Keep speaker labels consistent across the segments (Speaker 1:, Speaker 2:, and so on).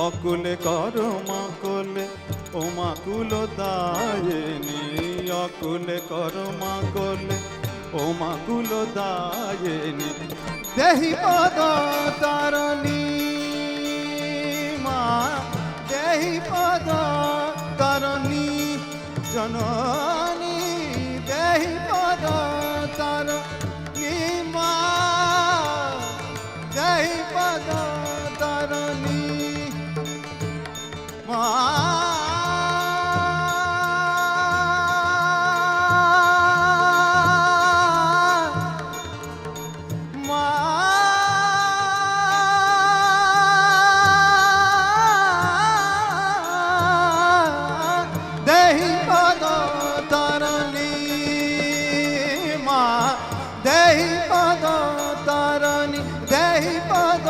Speaker 1: অকুলে করো মাকুলে ও মাকুল দায়নি, অকুলে করো মাকুলে ও মাকুল দায়নি। দেহি পদ তারণী মা, দেহি পদ তারণী জননী, দেহি পদ তারণী মা, দেহি পদ তারণী মা। দেহি পদ তারণী মা, দেহি পদ তারণী, দেহি পদ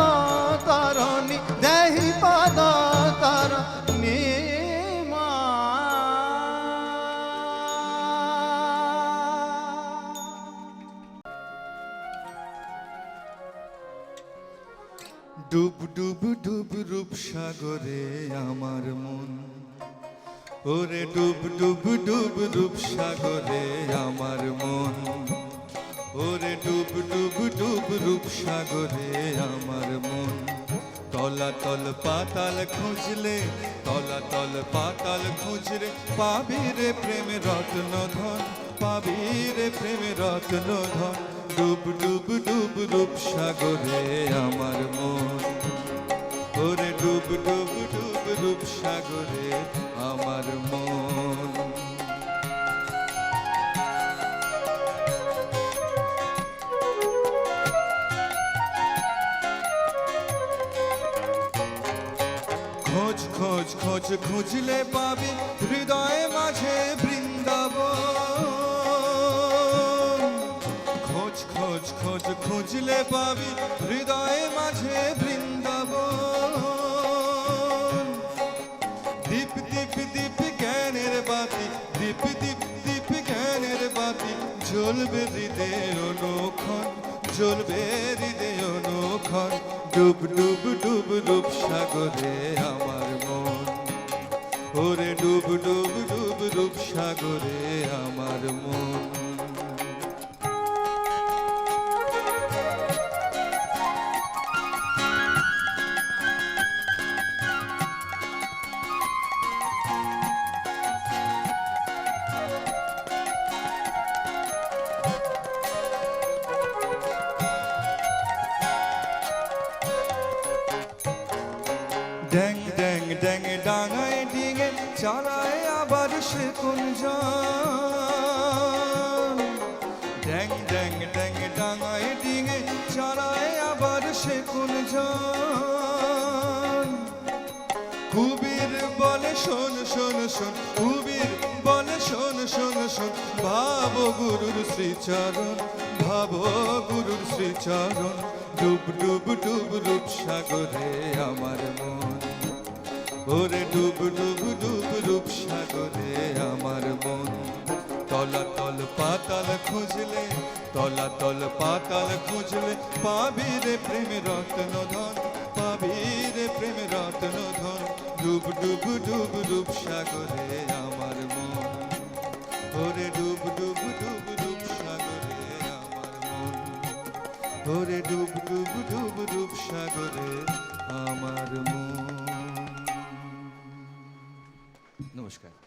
Speaker 1: তারণী, দেহি পদ তারণী মা। ডুব ডুব ডুব রূপ সাগরে আমার মন, ওরে ডুব ডুব ডুব রূপ সাগরে আমার মন, ওরে ডুব ডুব ডুব রূপ সাগরে আমার মন। তলাতল পাতাল খুঁজলে, তলাতল পাতাল খুঁজলে পাবি রে প্রেম রত্ন ধন, পাবি রে প্রেম রত্ন ধন। ডুব ডুব ডুব রূপ সাগরে আমার মন, ওরে ডুব ডুব ডুব রূপ সাগরে আমার মন। খোঁজ খোঁজ খোঁজ খুঁজলে পাবি হৃদয়ে মাঝে বৃন্দাবন, খোঁজ খোঁজ খোঁজ খুঁজলে পাবি হৃদয়ে মাঝে বৃন্দাবন। দীপ দীপ দীপ জ্ঞানের বাতি, দীপ দীপ দীপ জ্ঞানের বাতি জ্বলবে হৃদয়ে অনুক্ষণ, জ্বলবে হৃদয়ে অনুক্ষণ। ডুব ডুব ডুব রূপ সাগরে আমার মন, ওরে ডুব ডুব ডুব রূপ সাগরে আমার মন। ড্যাং ড্যাং ড্যাং ডাঙায় ডিঙে চালায় আবার সে কুঞ্জ, ড্যাং ড্যাং ড্যাং ডাঙায় ডিঙে চালায় আবার সে কুঞ্জ। কুবির বলে শোন শোন শোন, কুবির বলে শোন শোন শোন, ভাব গুরুর শ্রীচরণ, ভাব গুরুর শ্রীচরণ। ডুব ডুব ডুব রূপ সাগরে আমার মন, ওরে ডুব ডুব ডুব রূপ সাগরে আমার মন। তলাতল পাতাল খুঁজলে, তলাতল পাতাল খুঁজলে পাবি রে প্রেম রত্ন ধন, পাবি রে প্রেম রত্ন ধন। ডুব ডুব ডুব রূপ সাগরে আমার মন, ওরে ডুব ডুব ডুব রূপ সাগরে আমার মন, ওরে ডুব ডুব ডুব রূপ সাগরে আমার মন। নমস্কার।